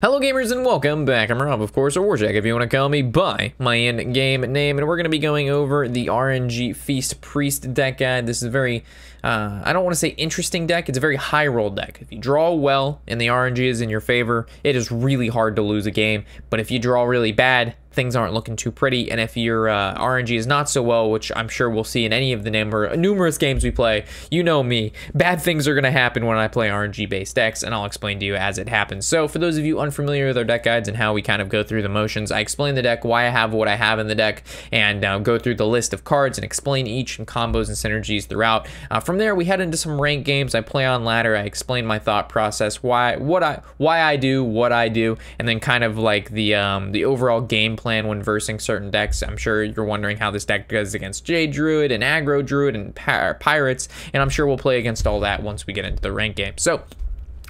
Hello gamers and welcome back. I'm Rob, of course, or Warjack if you want to call me by my in-game name, and we're going to be going over the RNG Feast Priest deck guide. This is a very, I don't want to say interesting deck, it's a very high roll deck. If you draw well and the RNG is in your favor, it is really hard to lose a game, but if you draw really bad, things aren't looking too pretty, and if your RNG is not so well, which I'm sure we'll see in any of the numerous games we play, you know me, bad things are going to happen when I play RNG based decks, and I'll explain to you as it happens. So for those of you unfamiliar with our deck guides and how we kind of go through the motions, I explain the deck, why I have what I have in the deck, and go through the list of cards and explain each and combos and synergies throughout. From there we head into some ranked games. I play on ladder, I explain my thought process, why I do what I do, and then kind of like the overall game plan when versing certain decks. I'm sure you're wondering how this deck does against Jade Druid and Aggro Druid and Pirates, and I'm sure we'll play against all that once we get into the rank game. So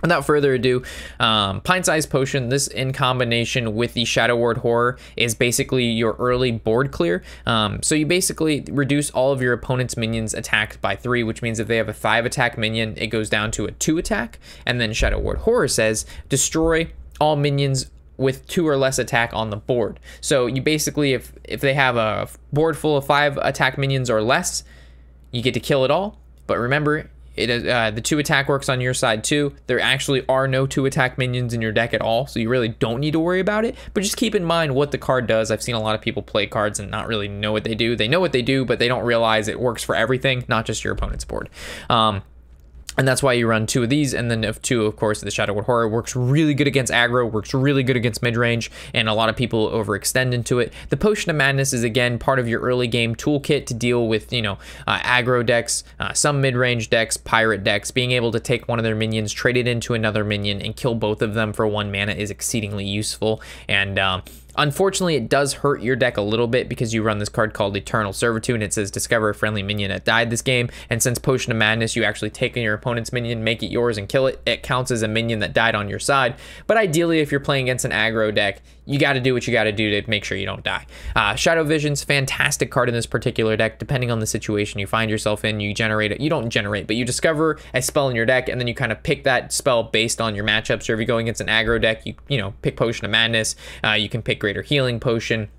without further ado, Pint-Sized Potion, this in combination with the Shadow Word Horror is basically your early board clear. So you basically reduce all of your opponent's minions attacked by 3, which means if they have a 5 attack minion, it goes down to a 2 attack. And then Shadow Word Horror says, destroy all minions with 2 or less attack on the board. So you basically, if they have a board full of 5 attack minions or less, you get to kill it all. But remember, the 2 attack works on your side too. There actually are no 2 attack minions in your deck at all, so you really don't need to worry about it. But just keep in mind what the card does. I've seen a lot of people play cards and not really know what they do. They know what they do, but they don't realize it works for everything, not just your opponent's board. And that's why you run 2 of these, and then 2, of course, the Shadow Word Horror works really good against aggro, works really good against mid-range, and a lot of people overextend into it. The Potion of Madness is, again, part of your early game toolkit to deal with, you know, aggro decks, some mid-range decks, pirate decks. Being able to take one of their minions, trade it into another minion, and kill both of them for 1 mana is exceedingly useful. And unfortunately, it does hurt your deck a little bit because you run this card called Eternal Servitude, and it says discover a friendly minion that died this game. And since Potion of Madness, you actually take your opponent's minion, make it yours, and kill it. It counts as a minion that died on your side. But ideally, if you're playing against an aggro deck, you got to do what you got to do to make sure you don't die. Shadow Vision's fantastic card in this particular deck. Depending on the situation you find yourself in, you generate it. You don't generate, but you discover a spell in your deck, and then you kind of pick that spell based on your matchup. So if you're going against an aggro deck, you know, pick Potion of Madness. You can pick Greater Healing Potion,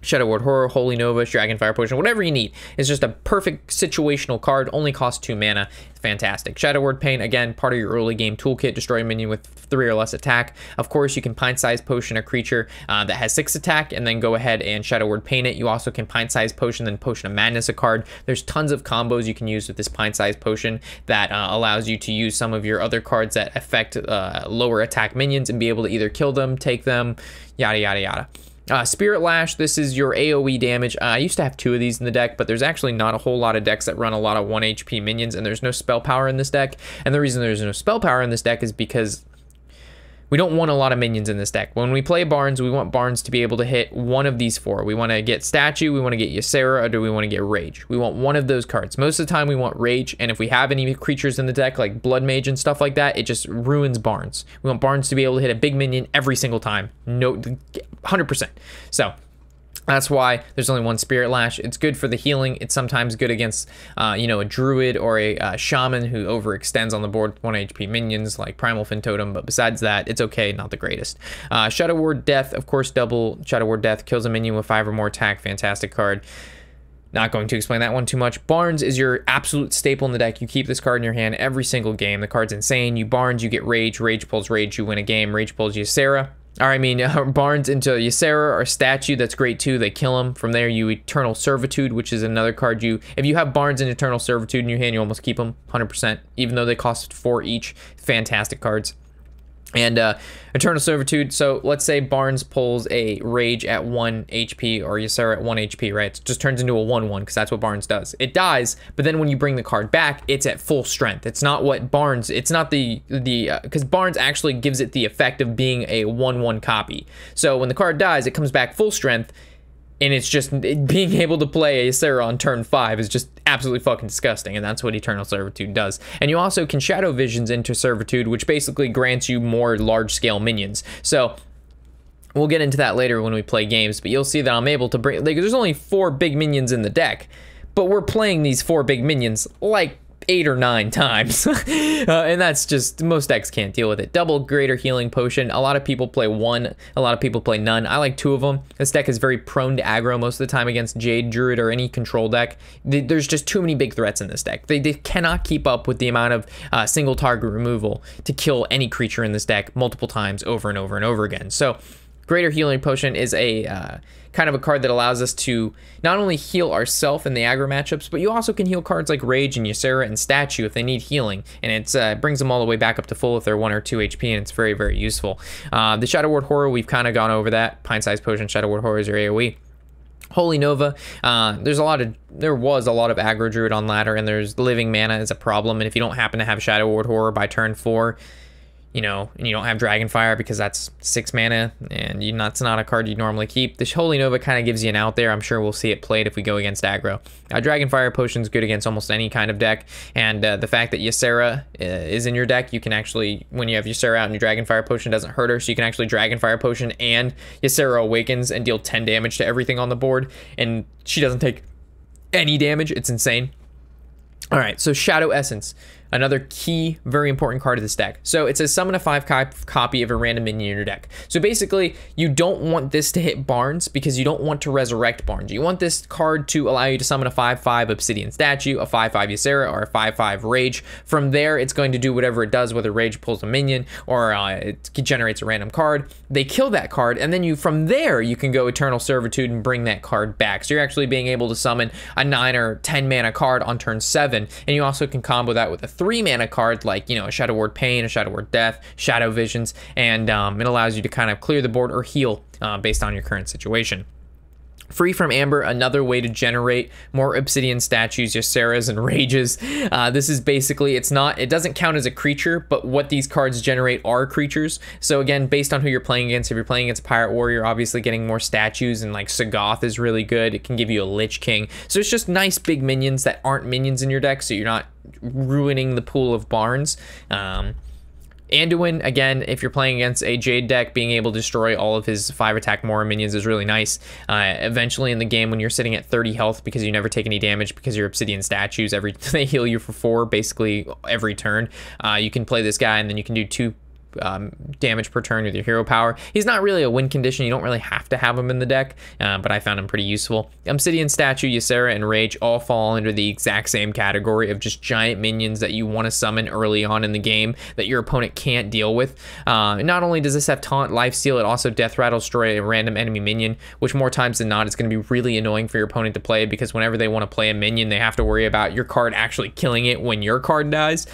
Shadow Word Horror, Holy Nova, Dragonfire Potion, whatever you need. It's just a perfect situational card, only costs 2 mana. Fantastic. Shadow Word Pain, again, part of your early game toolkit, destroy a minion with 3 or less attack. Of course, you can Pint-Sized Potion a creature that has 6 attack, and then go ahead and Shadow Word Pain it. You also can Pint-Sized Potion, then Potion of Madness a card. There's tons of combos you can use with this Pint-Sized Potion that allows you to use some of your other cards that affect lower attack minions and be able to either kill them, take them, yada, yada, yada. Spirit Lash, this is your AoE damage. I used to have 2 of these in the deck, but there's actually not a whole lot of decks that run a lot of 1 HP minions, and there's no spell power in this deck. And the reason there's no spell power in this deck is because we don't want a lot of minions in this deck. When we play Barnes, we want Barnes to be able to hit one of these 4. We want to get Statue, we want to get Ysera, or do we want to get Rage? We want one of those cards. Most of the time we want Rage, and if we have any creatures in the deck like Blood Mage and stuff like that, it just ruins Barnes. We want Barnes to be able to hit a big minion every single time. No, 100%. So that's why there's only 1 Spirit Lash. It's good for the healing. It's sometimes good against, you know, a Druid or a Shaman who overextends on the board with 1 HP minions like Primal Fin Totem, but besides that, it's okay, not the greatest. Shadow Word Death, of course, double Shadow Word Death, kills a minion with 5 or more attack. Fantastic card. Not going to explain that one too much. Barnes is your absolute staple in the deck. You keep this card in your hand every single game. The card's insane. You Barnes, you get Rage. Rage pulls Rage, you win a game. Rage pulls Ysera. Or I mean, Barnes into Ysera or Statue, that's great too. They kill him. From there, you Eternal Servitude, which is another card if you have Barnes and Eternal Servitude in your hand, you almost keep them 100%, even though they cost 4 each. Fantastic cards. And Eternal Servitude, so let's say Barnes pulls a Rage at 1 HP or Ysera at 1 HP, right? It just turns into a 1/1 because that's what Barnes does. It dies, but then when you bring the card back, it's at full strength. It's not what Barnes, it's not because Barnes actually gives it the effect of being a 1/1 copy. So when the card dies, it comes back full strength, and it's just being able to play a Ysera on turn 5 is just absolutely fucking disgusting, and that's what Eternal Servitude does. And you also can Shadow Visions into Servitude, which basically grants you more large-scale minions. So we'll get into that later when we play games, but you'll see that I'm able to bring, like, there's only 4 big minions in the deck, but we're playing these 4 big minions like 8 or 9 times. And that's just, most decks can't deal with it. Double Greater Healing Potion. A lot of people play one, a lot of people play none. I like 2 of them. This deck is very prone to aggro most of the time against Jade Druid or any control deck. There's just too many big threats in this deck. They cannot keep up with the amount of single target removal to kill any creature in this deck multiple times over and over and over again. So Greater Healing Potion is a kind of a card that allows us to not only heal ourselves in the aggro matchups, but you also can heal cards like Rage and Ysera and Statue if they need healing, and it brings them all the way back up to full if they're 1 or 2 HP, and it's very, very useful. The Shadow Ward Horror, we've kind of gone over that. Pint-Sized Potion, Shadow Ward Horror is your AoE. Holy Nova, there was a lot of aggro druid on ladder, and there's living mana is a problem, and if you don't happen to have Shadow Ward Horror by turn 4, you know, and you don't have Dragonfire because that's 6 mana, and that's not a card you normally keep. This Holy Nova kind of gives you an out there. I'm sure we'll see it played if we go against aggro. Dragonfire Potion's good against almost any kind of deck, and the fact that Ysera is in your deck, you can actually, when you have Ysera out and your Dragonfire Potion doesn't hurt her, so you can actually Dragonfire Potion and Ysera Awakens and deal 10 damage to everything on the board, and she doesn't take any damage. It's insane. All right, so Shadow Essence, another key, very important card of this deck. So it says summon a 5 copy of a random minion in your deck. So basically, you don't want this to hit Barnes because you don't want to resurrect Barnes. You want this card to allow you to summon a 5/5 Obsidian Statue, a 5/5 Ysera, or a 5/5 Rage. From there, it's going to do whatever it does, whether Rage pulls a minion or it generates a random card. They kill that card, and then from there, you can go Eternal Servitude and bring that card back. So you're actually being able to summon a 9 or 10 mana card on turn 7, and you also can combo that with a 3 mana card like, a Shadow Ward Pain, a Shadow Ward Death, Shadow Visions, and it allows you to kind of clear the board or heal based on your current situation. Free from Amber, another way to generate more Obsidian Statues, Yseras, and Rages. This is basically, it doesn't count as a creature, but what these cards generate are creatures. So again, based on who you're playing against, if you're playing against a Pirate Warrior, obviously getting more statues, and like Sagoth is really good. It can give you a Lich King. So it's just nice big minions that aren't minions in your deck, so you're not ruining the pool of Barnes. Anduin, again, if you're playing against a Jade deck, being able to destroy all of his 5 attack Mora minions is really nice. Eventually in the game, when you're sitting at 30 health because you never take any damage because your Obsidian Statues, they heal you for 4 basically every turn, you can play this guy, and then you can do 2 damage per turn with your hero power. He's not really a win condition. You don't really have to have him in the deck, but I found him pretty useful. Obsidian Statue, Ysera, and Rage all fall under the exact same category of just giant minions that you want to summon early on in the game that your opponent can't deal with. Not only does this have Taunt, Lifesteal, it also Death Rattle, destroy a random enemy minion, which more times than not is going to be really annoying for your opponent to play, because whenever they want to play a minion, they have to worry about your card actually killing it when your card dies.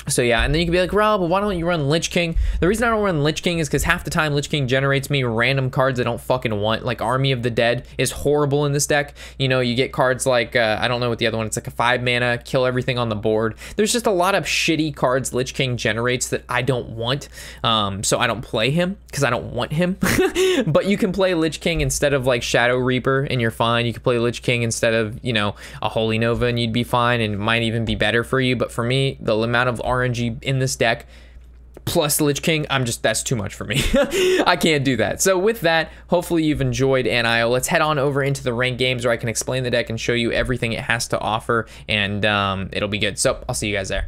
So yeah, and then you can be like, Rob, well, why don't you run Lich King? The reason I don't run Lich King is because half the time Lich King generates me random cards I don't fucking want. Like Army of the Dead is horrible in this deck. You get cards like, I don't know what the other one, it's like a 5 mana, kill everything on the board. There's just a lot of shitty cards Lich King generates that I don't want. So I don't play him because I don't want him. But you can play Lich King instead of like Shadow Reaper and you're fine. You can play Lich King instead of, a Holy Nova and you'd be fine, and it might even be better for you. But for me, the amount of RNG in this deck plus Lich King, that's too much for me. I can't do that. So with that, hopefully you've enjoyed Anio. Let's head on over into the ranked games where I can explain the deck and show you everything it has to offer, and it'll be good. So I'll see you guys there.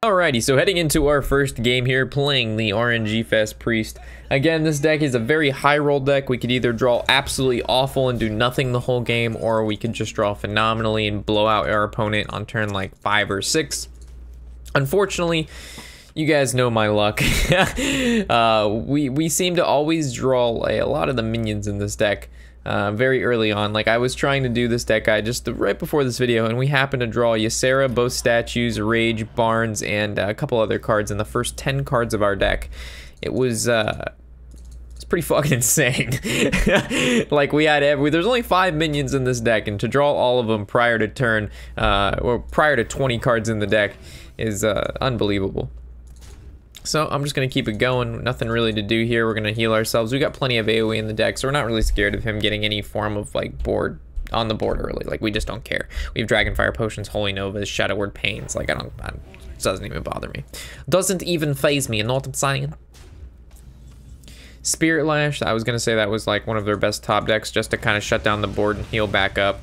Alrighty, so heading into our first game here, playing the RNGFest Priest. Again, this deck is a very high roll deck. We could either draw absolutely awful and do nothing the whole game, or we could just draw phenomenally and blow out our opponent on turn like 5 or 6. Unfortunately, you guys know my luck. We seem to always draw a lot of the minions in this deck very early on. Like I was trying to do this deck guide just right before this video, and we happened to draw Ysera, both statues, Rage, Barnes, and a couple other cards in the first 10 cards of our deck. It was it's pretty fucking insane. Like there's only 5 minions in this deck, and to draw all of them prior to turn or prior to 20 cards in the deck is unbelievable. So I'm just going to keep it going. Nothing really to do here. We're going to heal ourselves. We got plenty of AoE in the deck, so we're not really scared of him getting any form of like board on the board early. Like we just don't care. We have Dragonfire Potions, Holy Novas, Shadow Word Pains. Like it doesn't even bother me. Doesn't even phase me, you know what I'm saying? Spirit Lash, I was going to say that was like one of their best top decks just to kind of shut down the board and heal back up.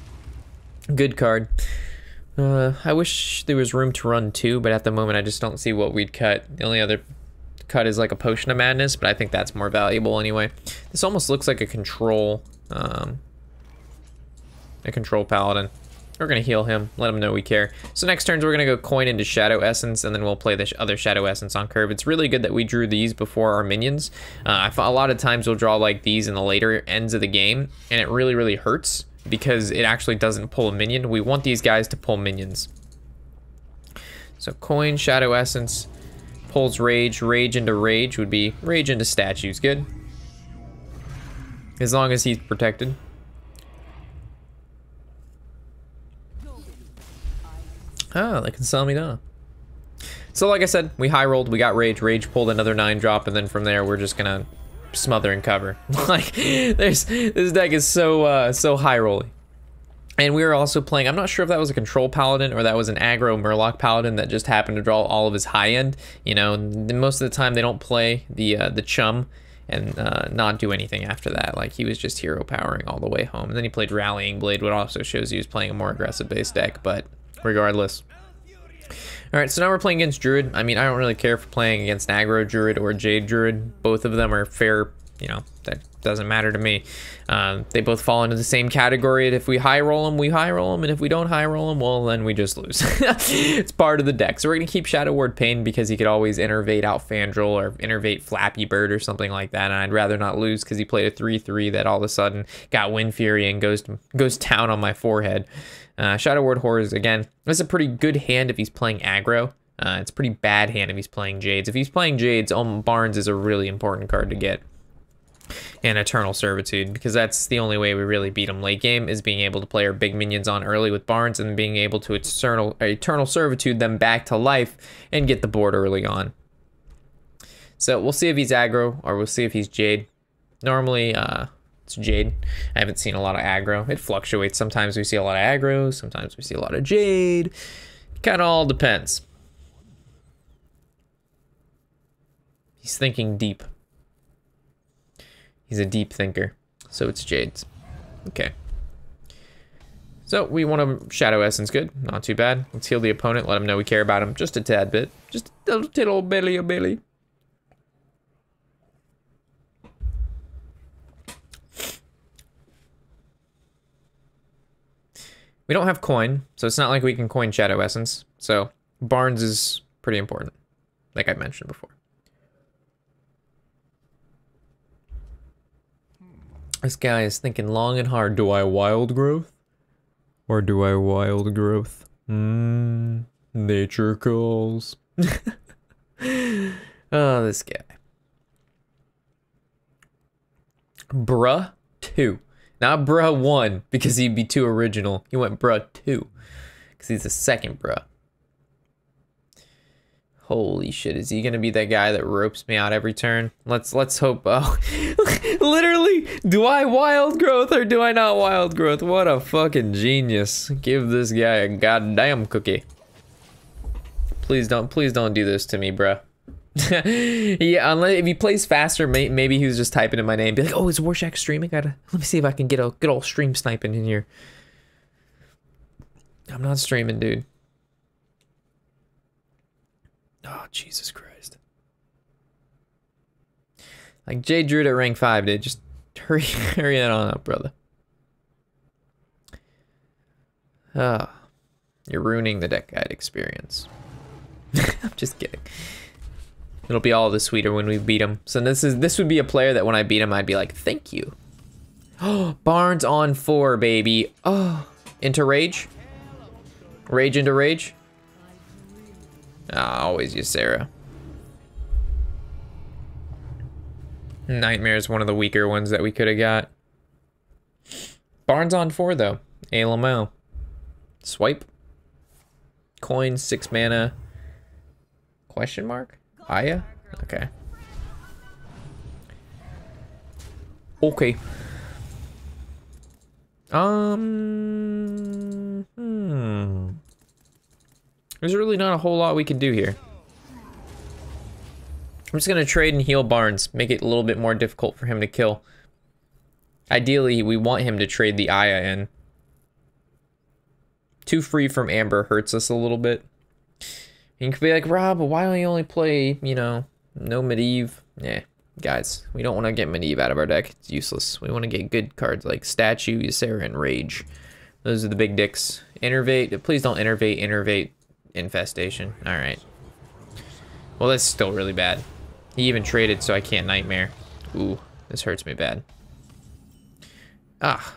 Good card. I wish there was room to run 2, but at the moment I just don't see what we'd cut. The only other cut is like a Potion of Madness, but I think that's more valuable anyway. This almost looks like a control paladin. We're gonna heal him, let him know we care. So next turns we're gonna go coin into Shadow Essence, and then we'll play the other Shadow Essence on curve. It's really good that we drew these before our minions. A lot of times we'll draw like these in the later ends of the game, and it really hurts because it actually doesn't pull a minion. We want these guys to pull minions. So coin, Shadow Essence, pulls Rage. Rage into Rage would be Rage into Statues. Good. As long as he's protected. Oh, they can sell me down. So like I said, we high rolled, we got Rage. Rage pulled another 9-drop, and then from there we're just gonna smother and cover. Like, this deck is so high rolling. And we were also playing, I'm not sure if that was a control paladin or that was an aggro Murloc paladin that just happened to draw all of his high end. You know, most of the time they don't play the chum and not do anything after that. Like, he was just hero powering all the way home. And then he played Rallying Blade, which also shows he was playing a more aggressive base deck, but regardless. All right, so now we're playing against Druid. I mean, I don't really care for playing against aggro Druid or Jade Druid. Both of them are fair, you know, that doesn't matter to me. They both fall into the same category. If we high roll them, we high roll them, and if we don't high roll them, well, then we just lose. It's part of the deck. So we're gonna keep Shadow Ward Pain because he could always innervate out Fandral or innervate Flappy Bird or something like that, and I'd rather not lose because he played a 3/3 that all of a sudden got Wind Fury and goes down on my forehead. Shadow Ward Horrors, again, that's a pretty good hand if he's playing aggro. It's a pretty bad hand if he's playing Jades. If he's playing Jades, Barnes is a really important card to get. And Eternal Servitude, because that's the only way we really beat him late game, is being able to play our big minions on early with Barnes and being able to Eternal Servitude them back to life and get the board early on. So we'll see if he's aggro or we'll see if he's Jade. Normally, it's Jade. I haven't seen a lot of aggro. It fluctuates. Sometimes we see a lot of aggro, sometimes we see a lot of Jade. Kind of all depends. He's thinking deep. He's a deep thinker, so it's Jade's. Okay. So we want a Shadow Essence, good, not too bad. Let's heal the opponent, let him know we care about him just a tad bit. Just a little belly. We don't have coin, so it's not like we can coin Shadow Essence. So Barnes is pretty important, like I mentioned before. This guy is thinking long and hard. Do I Wild Growth? Or do I Wild Growth? Nature calls. Oh, this guy. Bruh 2. Not Bruh 1, because he'd be too original. He went Bruh 2, because he's the second Bruh. Holy shit, is he gonna be that guy that ropes me out every turn? Let's hope. Oh, literally, do I Wild Growth or do I not Wild Growth? What a fucking genius. Give this guy a goddamn cookie. Please don't do this to me, bruh. Yeah, unless if he plays faster, maybe he was just typing in my name. Be like, oh, is Warshak streaming? Let me see if I can get a good old stream sniping in here. I'm not streaming, dude. Oh, Jesus Christ. Like, Jade Druid at rank 5, dude. Just hurry that on up, brother. Ah, you're ruining the deck guide experience. I'm just kidding. It'll be all the sweeter when we beat him. So this would be a player that when I beat him, I'd be like, thank you. Oh, Barnes on 4, baby. Oh, into Rage. Rage into Rage. Ah, always use Sarah. Nightmare is one of the weaker ones that we could have got. Barnes on 4 though. ALMO. Swipe. Coin, 6 mana. Question mark? Aya? Okay. Okay. There's really not a whole lot we can do here. I'm just gonna trade and heal Barnes, make it a little bit more difficult for him to kill. Ideally, we want him to trade the Aya in Too free from Amber hurts us a little bit. You could be like, Rob, why don't you only play, you know, no Medivh? Yeah, guys, we don't want to get Medivh out of our deck. It's useless. We want to get good cards like Statue, Ysera, and Rage. Those are the big dicks. Innervate. Please don't innervate Infestation. All right. Well, that's still really bad. He even traded, so I can't Nightmare. Ooh, this hurts me bad. Ah.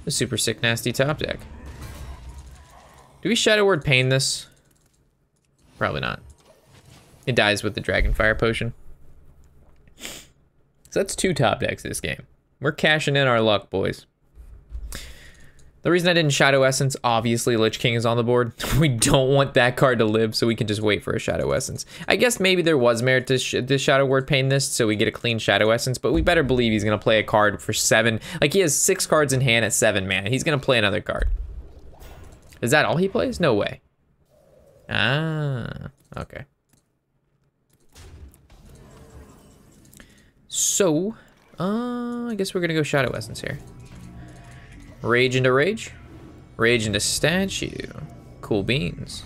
The super sick nasty top deck. Do we Shadow Word Pain this? Probably not. It dies with the Dragonfire Potion. So that's 2 top decks this game. We're cashing in our luck, boys. The reason I didn't Shadow Essence, obviously Lich King is on the board. We don't want that card to live, so we can just wait for a Shadow Essence. I guess maybe there was merit to Shadow Word Pain this, so we get a clean Shadow Essence, but we better believe he's going to play a card for 7. Like, he has 6 cards in hand at 7 mana. He's going to play another card. Is that all he plays? No way. Ah, okay. So, I guess we're going to go Shadow Essence here. Rage into Rage. Rage into Statue. Cool beans.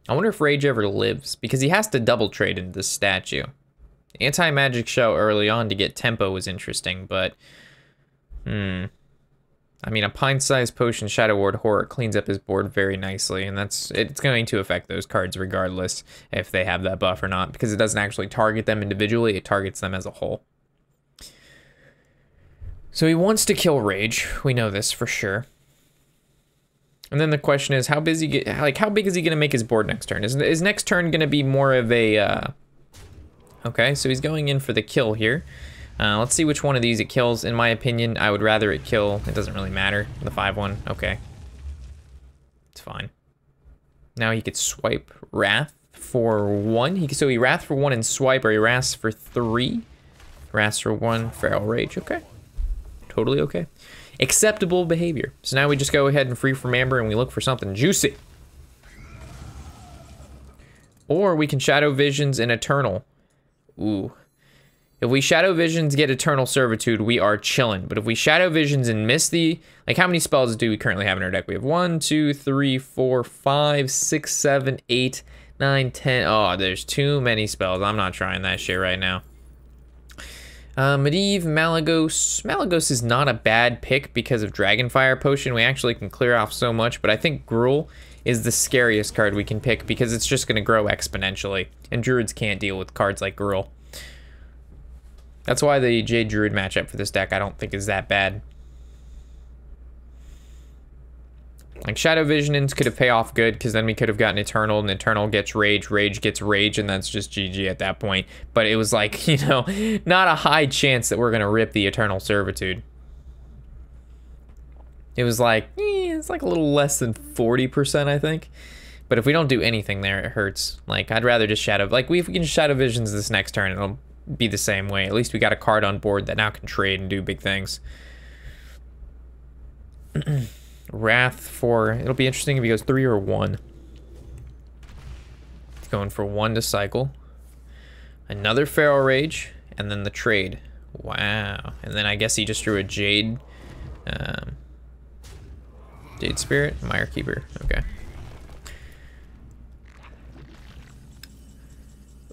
I wonder if Rage ever lives, because he has to double trade into the Statue. Anti-Magic Show early on to get tempo was interesting, but... I mean, a pint-sized potion Shadow Ward Horror cleans up his board very nicely, and it's going to affect those cards regardless if they have that buff or not, because it doesn't actually target them individually, it targets them as a whole. So he wants to kill Rage. We know this for sure. And then the question is, how big is he going to make his board next turn? Is next turn going to be more of a... Okay, so he's going in for the kill here. Let's see which one of these it kills. In my opinion, I would rather it kill... It doesn't really matter. The 5-1. Okay. It's fine. Now he could swipe Wrath for 1. So he Wrath for 1 and swipe, or he Wrath for 3. Wrath for 1, Feral Rage. Okay. Totally okay. Acceptable behavior. So now we just go ahead and free from Amber and we look for something juicy. Or we can Shadow Visions and Eternal. Ooh. If we Shadow Visions, get Eternal Servitude, we are chilling. But if we Shadow Visions and miss the... Like, how many spells do we currently have in our deck? We have 1, 2, 3, 4, 5, 6, 7, 8, 9, 10. Oh, there's too many spells. I'm not trying that shit right now. Medivh, Malygos. Malygos is not a bad pick because of Dragonfire Potion. We actually can clear off so much, but I think Gruul is the scariest card we can pick because it's just going to grow exponentially, and Druids can't deal with cards like Gruul. That's why the Jade Druid matchup for this deck I don't think is that bad. Like, Shadow Visions could have paid off good, because then we could have gotten Eternal, and Eternal gets Rage, Rage gets Rage, and that's just GG at that point. But it was like, you know, not a high chance that we're going to rip the Eternal Servitude. It was like, it's like a little less than 40%, I think. But if we don't do anything there, it hurts. Like, I'd rather just Shadow... Like, if we can Shadow Visions this next turn, it'll be the same way. At least we got a card on board that now can trade and do big things. Wrath for... It'll be interesting if he goes 3 or 1. He's going for 1 to cycle. Another Feral Rage, and then the trade. Wow. And then I guess he just drew a Jade... Jade Spirit? Mire Keeper. Okay.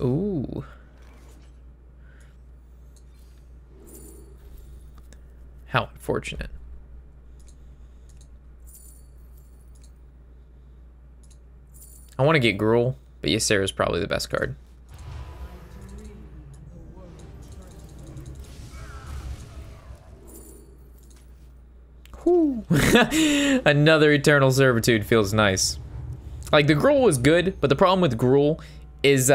Ooh. How unfortunate. I want to get Gruul, but Ysera is probably the best card. Whew. Another Eternal Servitude feels nice. Like, the Gruul was good, but the problem with Gruul is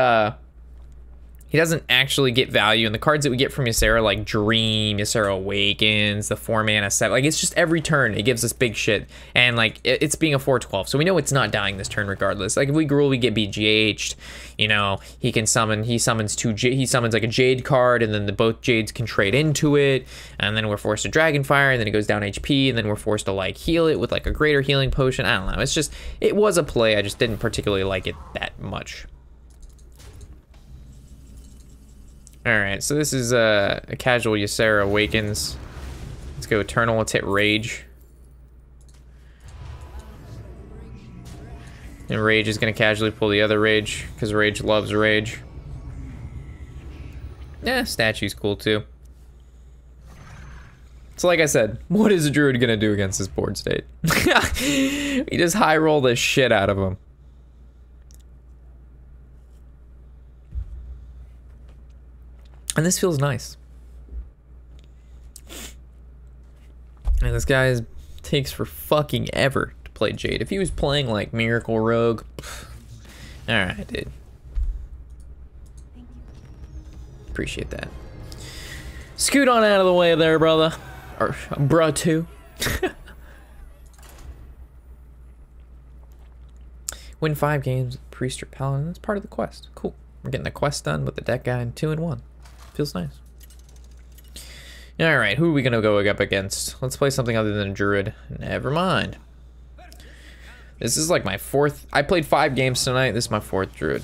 he doesn't actually get value, and the cards that we get from Ysera, like Dream, Ysera Awakens, the 4 mana 7, like, it's just every turn it gives us big shit, and like it's being a 4/12, so we know it's not dying this turn regardless. Like, if we Gruul, we get BGH'd, you know, he summons like a Jade card, and then both Jades can trade into it, and then we're forced to Dragonfire, and then it goes down HP, and then we're forced to like heal it with like a greater healing potion. I don't know, it's just, it was a play, I just didn't particularly like it that much. Alright, so this is a casual Ysera Awakens. Let's go Eternal, let's hit Rage. And Rage is going to casually pull the other Rage, because Rage loves Rage. Yeah, Statue's cool too. So like I said, what is a Druid going to do against this board state? We just high roll the shit out of him. And this feels nice. And this guy takes for fucking ever to play Jade. If he was playing like Miracle Rogue, alright, dude. Appreciate that. Scoot on out of the way there, brother. Or bruh too. Win 5 games, Priest or Paladin. That's part of the quest. Cool. We're getting the quest done with the deck guy in 2-1. Feels nice. Alright, who are we gonna go up against? Let's play something other than a Druid. Never mind. This is like my 4th. I played 5 games tonight. This is my 4th Druid.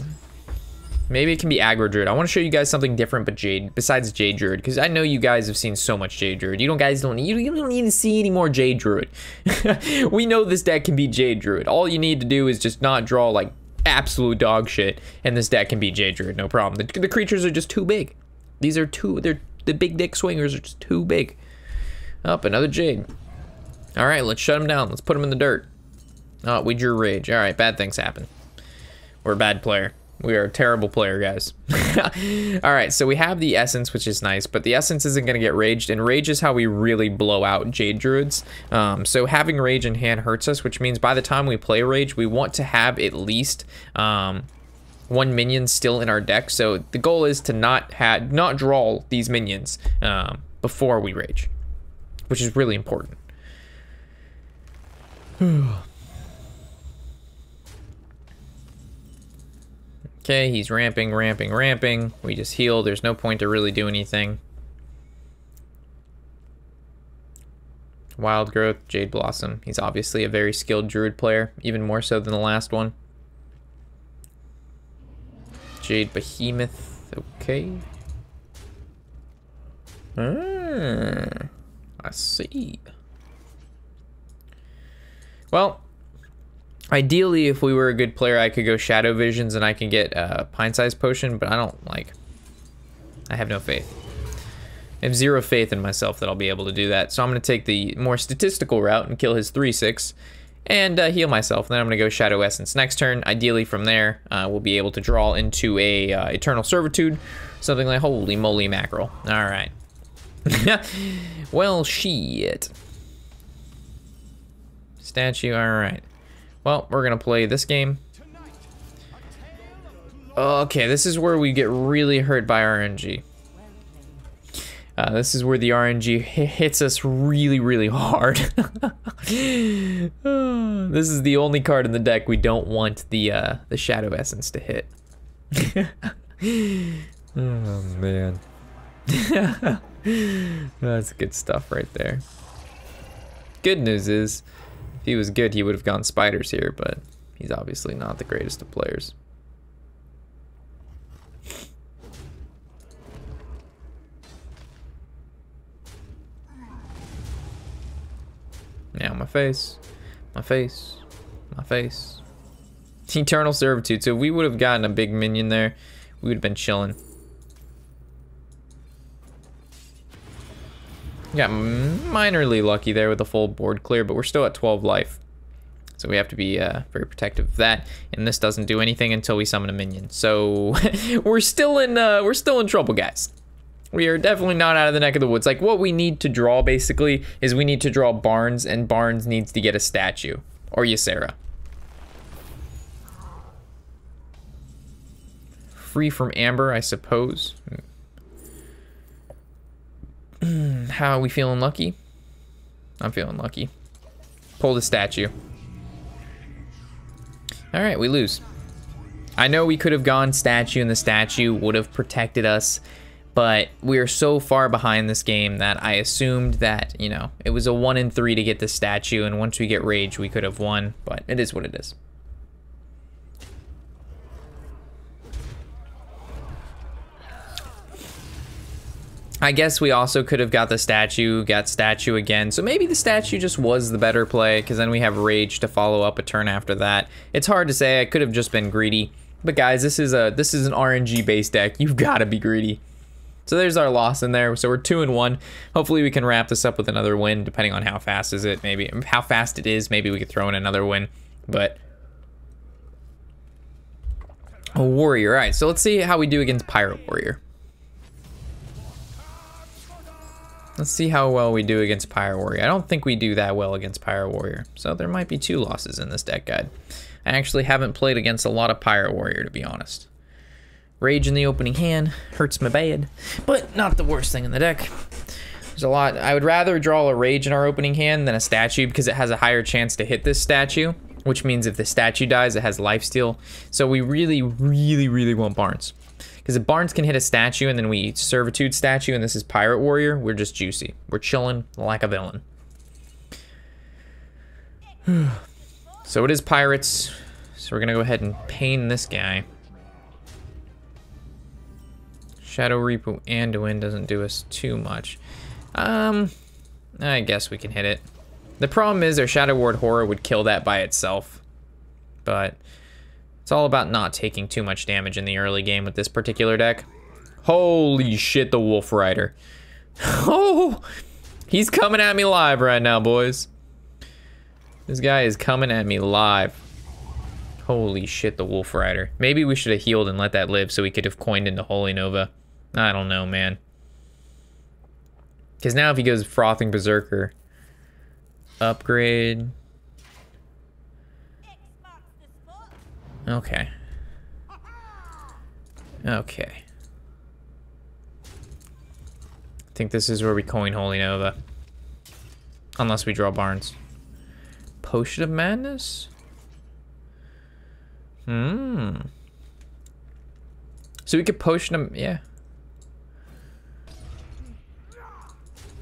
Maybe it can be aggro Druid. I want to show you guys something different but Jade, besides Jade Druid, because I know you guys have seen so much Jade Druid. You don't need to see any more Jade Druid. We know this deck can be Jade Druid. All you need to do is just not draw like absolute dog shit, and this deck can be Jade Druid, no problem. The creatures are just too big. These are the big dick swingers are just too big. Up, another Jade. All right, let's shut him down. Let's put him in the dirt. Oh, we drew Rage. All right, bad things happen. We're a bad player. We are a terrible player, guys. All right, so we have the Essence, which is nice, but the Essence isn't going to get Raged, and Rage is how we really blow out Jade Druids. So having Rage in hand hurts us, which means by the time we play Rage, we want to have at least 1 minion still in our deck. So the goal is to not draw these minions before we Rage, which is really important. Okay, he's ramping. We just heal. There's no point to really do anything. Wild Growth, Jade Blossom. He's obviously a very skilled Druid player, even more so than the last one. Jade Behemoth, okay. I see. Well, ideally, if we were a good player, I could go Shadow Visions and I can get a Pint-Sized Potion, but I have no faith. I have zero faith in myself that I'll be able to do that. So I'm going to take the more statistical route and kill his 3/6 and heal myself. And then I'm going to go Shadow Essence next turn. Ideally, from there, we'll be able to draw into a Eternal Servitude, something like holy moly mackerel. All right. Well, shit. Statue, all right. Well, we're going to play this game. Okay, this is where we get really hurt by RNG. This is where the RNG hits us really, really hard. This is the only card in the deck we don't want the Shadow Essence to hit. Oh, man. That's good stuff right there. Good news is, if he was good, he would have gone Spiders here, but he's obviously not the greatest of players. Now my face. Eternal Servitude. So if we would have gotten a big minion there, we would have been chilling. Got minorly lucky there with the full board clear, but we're still at 12 life. So we have to be very protective of that. And this doesn't do anything until we summon a minion. So we're still in trouble, guys. We are definitely not out of the neck of the woods. Like, what we need to draw, basically, is we need to draw Barnes, and Barnes needs to get a statue. Or Ysera. Free from Amber, I suppose. How are we feeling lucky? I'm feeling lucky. Pull the statue. Alright, we lose. I know we could have gone statue, and the statue would have protected us. But we are so far behind this game that I assumed that, you know, it was a 1 in 3 to get the statue, and once we get Rage, we could have won, but it is what it is. I guess we also could have got the statue, got statue again. So maybe the statue just was the better play, because then we have rage to follow up a turn after that. It's hard to say. I could have just been greedy. But guys, this is an RNG based deck. You've got to be greedy. So there's our loss in there. So we're 2-1. Hopefully we can wrap this up with another win, depending on how fast is it. Maybe how fast it is. Maybe we could throw in another win. But a warrior. All right. So let's see how we do against pirate warrior. Let's see how well we do against Pirate Warrior. I don't think we do that well against Pirate Warrior. So there might be 2 losses in this deck guide. I actually haven't played against a lot of Pirate Warrior, to be honest. Rage in the opening hand hurts my bad, but not the worst thing in the deck. There's a lot. I would rather draw a Rage in our opening hand than a statue, because it has a higher chance to hit this statue, which means if the statue dies, it has lifesteal. So we really, really, really want Barnes. Because if Barnes can hit a statue and then we Servitude statue and this is Pirate Warrior, we're just juicy. We're chilling like a villain. So it is Pirates. So we're going to go ahead and pain this guy. Shadow Reaper Anduin doesn't do us too much. I guess we can hit it. The problem is our Shadow Ward Horror would kill that by itself. But it's all about not taking too much damage in the early game with this particular deck. Holy shit, the Wolf Rider. Oh, he's coming at me live right now, boys. This guy is coming at me live. Holy shit, the Wolf Rider. Maybe we should have healed and let that live so we could have coined into Holy Nova. I don't know, man. Because now if he goes Frothing Berserker, upgrade. Okay. Okay. I think this is where we coin Holy Nova. Unless we draw Barnes. Potion of Madness? So we could potion him, yeah.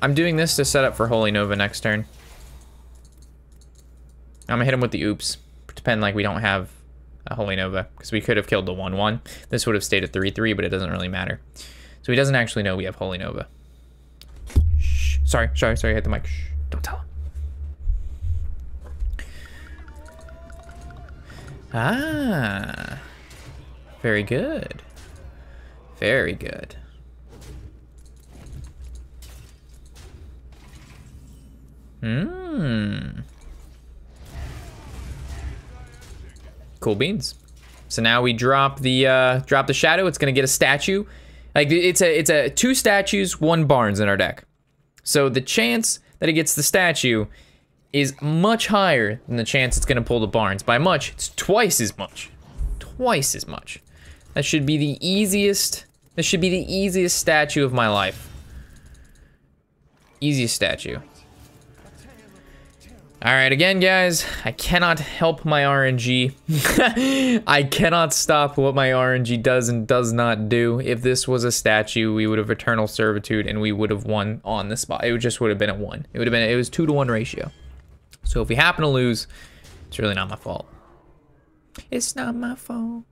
I'm doing this to set up for Holy Nova next turn. I'm gonna hit him with the oops. Pretend like we don't have a Holy Nova, because we could have killed the 1/1. This would have stayed at 3/3, but it doesn't really matter. So he doesn't actually know we have Holy Nova. Shh. Sorry, I hit the mic. Shh. Don't tell him. Ah. Very good. Very good. Cool beans. So now we drop the shadow. It's gonna get a statue. Like it's a 2 statues, 1 Barnes in our deck. So the chance that it gets the statue is much higher than the chance it's gonna pull the Barnes. By much, it's twice as much. Twice as much. That should be the easiest. This should be the easiest statue of my life. Easiest statue. All right, again, guys, I cannot help my RNG. I cannot stop what my RNG does and does not do. If this was a statue, we would have Eternal Servitude and we would have won on the spot. It just would have been a 1. It was 2-to-1 ratio. So if we happen to lose, it's really not my fault. It's not my fault.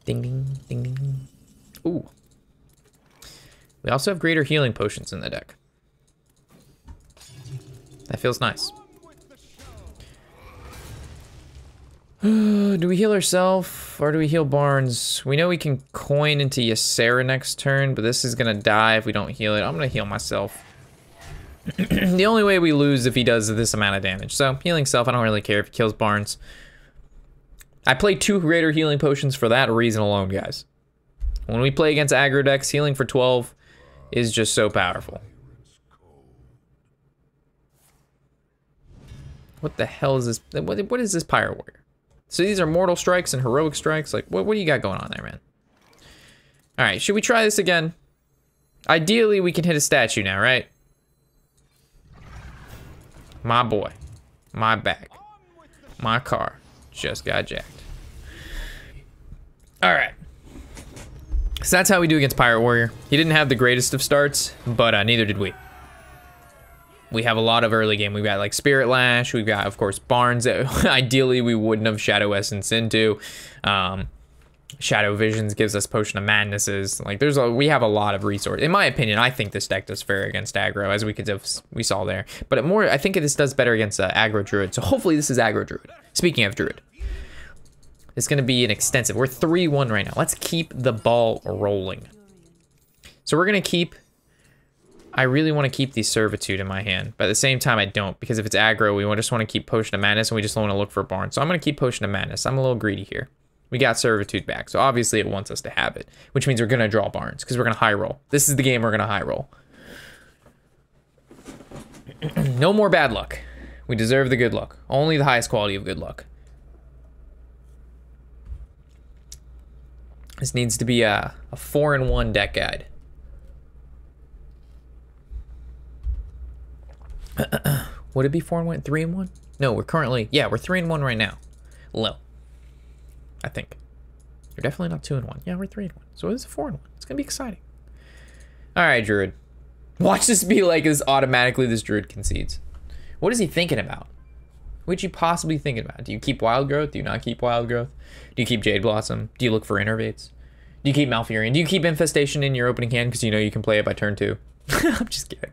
Ding, ding, ding, ding. Ooh. We also have greater healing potions in the deck. That feels nice. Do we heal ourselves or do we heal Barnes? We know we can coin into Ysera next turn, but this is gonna die if we don't heal it. I'm gonna heal myself. The only way we lose if he does this amount of damage. So healing self, I don't really care if he kills Barnes. I play 2 greater healing potions for that reason alone, guys. When we play against aggro decks, healing for 12 is just so powerful. What the hell is this? What is this Pirate Warrior? So these are mortal strikes and heroic strikes. Like, what do you got going on there, man? All right, should we try this again? Ideally, we can hit a statue now, right? My boy, my bag, my car just got jacked. All right. So that's how we do against Pirate Warrior. He didn't have the greatest of starts, but neither did we. We have a lot of early game. We've got like Spirit Lash. We've got, of course, Barnes that ideally we wouldn't have Shadow Essence into. Shadow Visions gives us Potion of Madnesses. Like we have a lot of resources. In my opinion, I think this deck does fair against aggro, as we saw there. But I think this does better against aggro Druid. So hopefully this is aggro Druid. Speaking of Druid, it's going to be an extensive. We're 3-1 right now. Let's keep the ball rolling. So we're going to keep. I really want to keep the Servitude in my hand, but at the same time I don't, because if it's aggro, we just want to keep Potion of Madness, and we just want to look for Barn. So I'm going to keep Potion of Madness. I'm a little greedy here. We got Servitude back, so obviously it wants us to have it, which means we're going to draw Barns, because we're going to high roll. This is the game we're going to high roll. No more bad luck. We deserve the good luck. Only the highest quality of good luck. This needs to be a 4-in-1 deck guide. Would it be 4-in-1? 3-in-1? No, we're 3-in-1 right now. Low. I think. You're definitely not 2-in-1. Yeah, we're 3-in-1. So it's a 4-in-1. It's gonna be exciting. Alright, Druid. Watch this be like this automatically this Druid concedes. What is he thinking about? What you possibly thinking about? Do you keep Wild Growth? Do you not keep Wild Growth? Do you keep Jade Blossom? Do you look for Innervates? Do you keep Malfurion? Do you keep Infestation in your opening hand because you know you can play it by turn 2? I'm just kidding.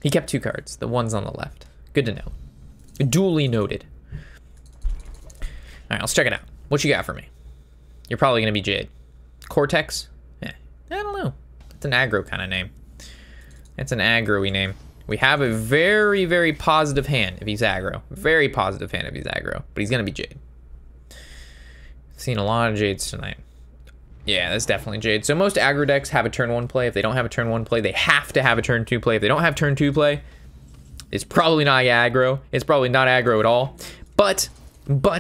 He kept 2 cards. The ones on the left. Good to know. Duly noted. Alright, let's check it out. What you got for me? You're probably going to be Jade. Cortex? I don't know. It's an aggro kind of name. It's an aggro-y name. We have a very, very positive hand if he's aggro. Very positive hand if he's aggro. But he's going to be Jade. Seen a lot of Jades tonight. Yeah, that's definitely Jade. So most aggro decks have a turn 1 play. If they don't have a turn 1 play, they have to have a turn 2 play. If they don't have turn 2 play, it's probably not aggro. It's probably not aggro at all. But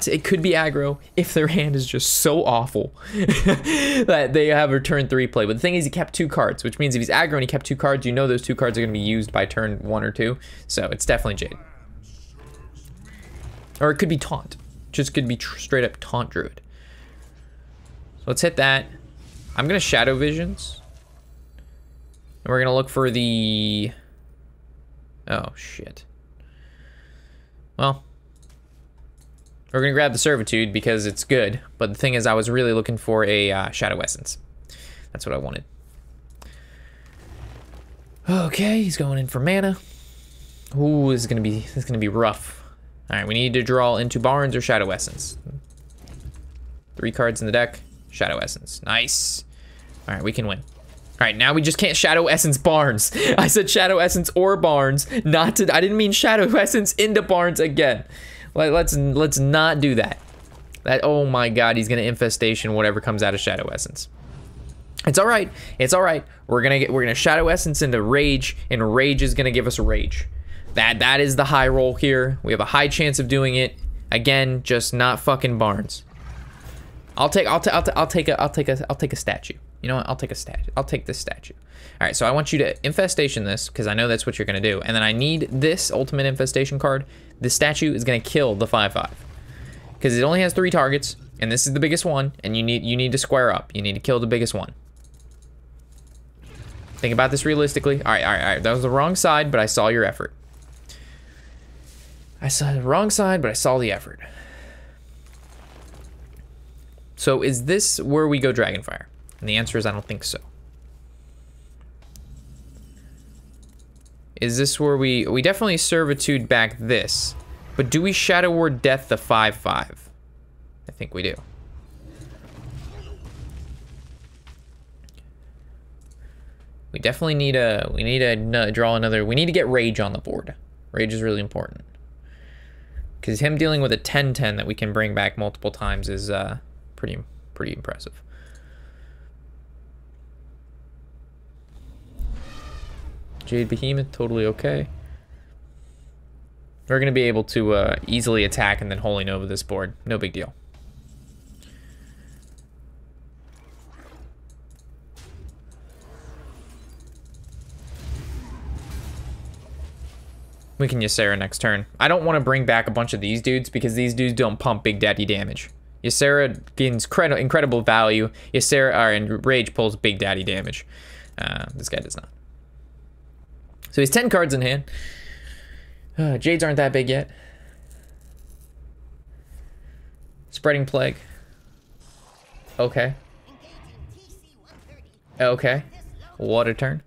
it could be aggro if their hand is just so awful that they have a turn 3 play. But the thing is, he kept 2 cards, which means if he's aggro and he kept 2 cards, you know those 2 cards are going to be used by turn 1 or 2. So it's definitely Jade. Or it could be Taunt. Just could be straight up Taunt Druid. So let's hit that. I'm going to Shadow Visions. And we're going to look for the... Oh, shit. Well, we're going to grab the Servitude because it's good. But the thing is, I was really looking for a Shadow Essence. That's what I wanted. Okay, he's going in for mana. Ooh, this is going to be rough. All right, we need to draw into Barns or Shadow Essence. 3 cards in the deck. Shadow Essence. Nice. All right, we can win. All right, now we just can't Shadow Essence Barns. I said Shadow Essence or Barns, not to. I didn't mean Shadow Essence into Barns again. Let's not do that. Oh my God, he's gonna Infestation whatever comes out of Shadow Essence. It's all right. It's all right. We're gonna Shadow Essence into Rage, and Rage is gonna give us Rage. That is the high roll here. We have a high chance of doing it. Again, just not fucking Barns. I'll take a statue. You know what? I'll take a statue. I'll take this statue. All right, so I want you to Infestation this because I know that's what you're gonna do, and then I need this Ultimate Infestation card. This statue is gonna kill the 5/5 because it only has 3 targets, and this is the biggest one. And you need to square up. You need to kill the biggest one. Think about this realistically. All right. That was the wrong side, but I saw your effort. I saw the wrong side, but I saw the effort. So is this where we go Dragonfire? And the answer is I don't think so. Is this where we definitely Servitude back this, but do we Shadow Ward Death the 5/5? I think we do. We definitely need to draw another. We need to get Rage on the board. Rage is really important because him dealing with a 10/10 that we can bring back multiple times is pretty impressive. Jade Behemoth, totally okay. We're gonna be able to easily attack and then Holy Nova this board. No big deal. We can Ysera next turn. I don't want to bring back a bunch of these dudes because these dudes don't pump Big Daddy damage. Ysera gains incredible value. Ysera and Rage pulls Big Daddy damage. This guy does not. So he's 10 cards in hand. Jades aren't that big yet. Spreading Plague. Okay. Okay. What a turn.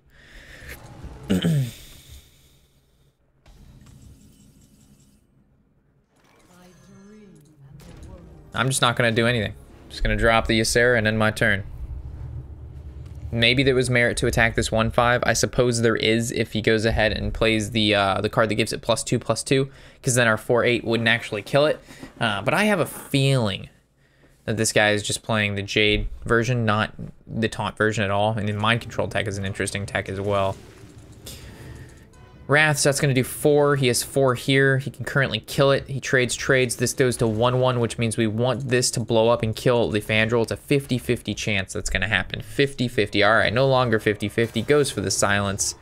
I'm just not gonna do anything. Just gonna drop the Ysera and end my turn. Maybe there was merit to attack this 1/5. I suppose there is if he goes ahead and plays the card that gives it +2/+2, because then our 4/8 wouldn't actually kill it. But I have a feeling that this guy is just playing the Jade version, not the Taunt version at all. And then Mind Control tech is an interesting tech as well. Wrath, so that's going to do 4. He has 4 here. He can currently kill it. He trades. This goes to 1/1, which means we want this to blow up and kill the Fandral. It's a 50-50 chance that's going to happen. 50-50. All right, no longer 50-50. Goes for the silence.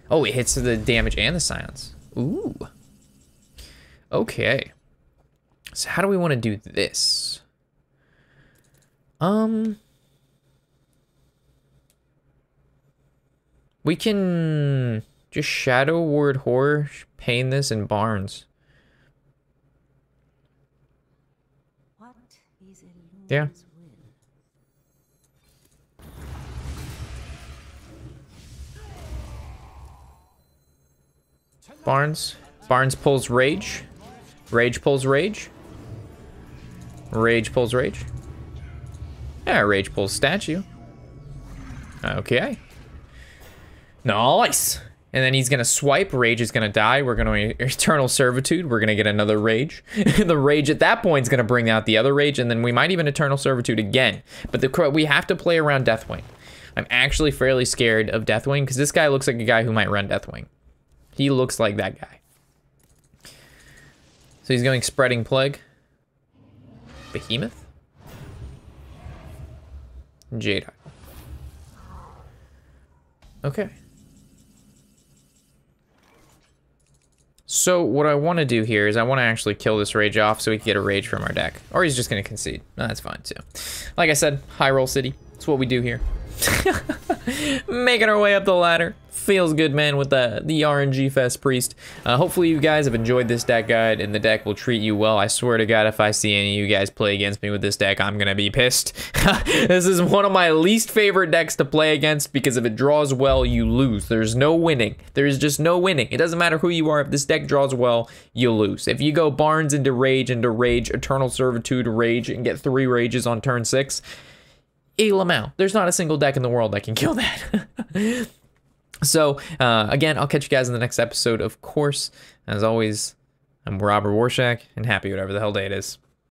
Oh, it hits the damage and the silence. Ooh. Okay. So how do we want to do this? We can just Shadow Ward Horror, Pain this, and Barnes. Yeah. Barnes pulls Rage. Rage pulls Rage. Rage pulls Rage. Yeah, Rage pulls Statue. Okay. Nice. And then he's gonna swipe. Rage is gonna die. We're gonna Eternal Servitude. We're gonna get another Rage. The Rage at that point is gonna bring out the other Rage, and then we might even Eternal Servitude again. But we have to play around Deathwing. I'm actually fairly scared of Deathwing because this guy looks like a guy who might run Deathwing. He looks like that guy. So he's going Spreading Plague. Behemoth. Jade. Okay. So what I want to do here is I want to actually kill this Rage off so we can get a Rage from our deck. Or he's just going to concede. No, that's fine too. Like I said, high roll city. That's what we do here. Making our way up the ladder. Feels good, man, with the RNGFest Priest. Hopefully you guys have enjoyed this deck guide, and the deck will treat you well. I swear to God, if I see any of you guys play against me with this deck, I'm gonna be pissed. This is one of my least favorite decks to play against, because if it draws well, you lose. There's no winning. There's just no winning. It doesn't matter who you are. If this deck draws well, you lose. If you go Barnes into Rage, Eternal Servitude, Rage, and get 3 Rages on turn 6, Lamau. There's not a single deck in the world that can kill that. So, again, I'll catch you guys in the next episode, of course. As always, I'm Robert Warshak, and happy whatever the hell day it is.